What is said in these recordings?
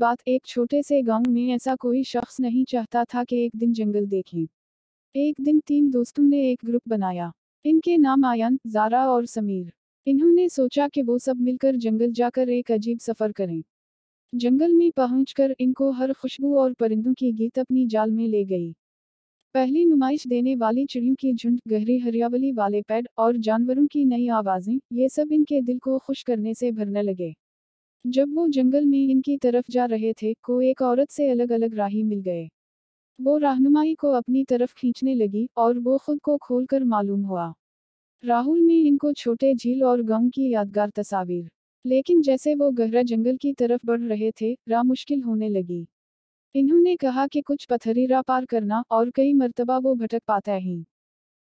बात एक छोटे से गांव में ऐसा कोई शख्स नहीं चाहता था कि एक दिन जंगल देखें। एक दिन 3 दोस्तों ने एक ग्रुप बनाया। इनके नाम आयन, ज़ारा और समीर। इन्होंने सोचा कि वो सब मिलकर जंगल जाकर एक अजीब सफ़र करें। जंगल में पहुंचकर इनको हर खुशबू और परिंदों की गीत अपनी जाल में ले गई। पहली नुमाइश देने वाली चिड़ियों की झुंड, गहरी हरियावली वाले पेड़ और जानवरों की नई आवाज़ें, ये सब इनके दिल को खुश करने से भरने लगे। जब वो जंगल में इनकी तरफ जा रहे थे, को एक औरत से अलग अलग राही मिल गए। वो रहनुमाई को अपनी तरफ खींचने लगी और वो खुद को खोलकर मालूम हुआ। राहुल में इनको छोटे झील और गांव की यादगार तस्वीर। लेकिन जैसे वो गहरा जंगल की तरफ बढ़ रहे थे, राह मुश्किल होने लगी। इन्होंने कहा कि कुछ पत्थरी राह पार करना और कई मर्तबा वो भटक पाता ही।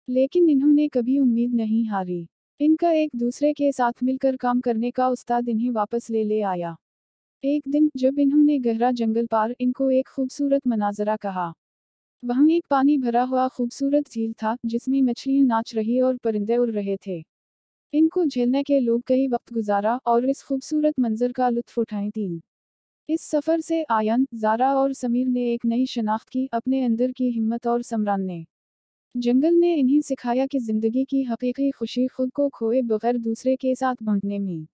लेकिन इन्होंने कभी उम्मीद नहीं हारी। इनका एक दूसरे के साथ मिलकर काम करने का उस्ताद इन्हें वापस ले आया। एक दिन जब इन्होंने गहरा जंगल पार इनको एक खूबसूरत मनाजरा कहा। वहाँ एक पानी भरा हुआ खूबसूरत झील था जिसमें मछलियाँ नाच रही और परिंदे उड़ रहे थे। इनको झेलने के लोग कई वक्त गुजारा और इस खूबसूरत मंजर का लुत्फ उठाए। 3 इस सफ़र से आयन, ज़ारा और समीर ने एक नई शनाख्त की, अपने अंदर की हिम्मत और समरान ने। जंगल ने इन्हें सिखाया कि ज़िंदगी की हकीकी खुशी खुद को खोए बगैर दूसरे के साथ बांटने में।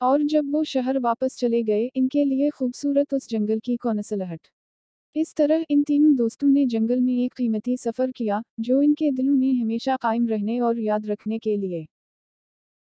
और जब वो शहर वापस चले गए, इनके लिए खूबसूरत उस जंगल की कौनसलहट। इस तरह इन तीनों दोस्तों ने जंगल में एक कीमती सफ़र किया, जो इनके दिलों में हमेशा कायम रहने और याद रखने के लिए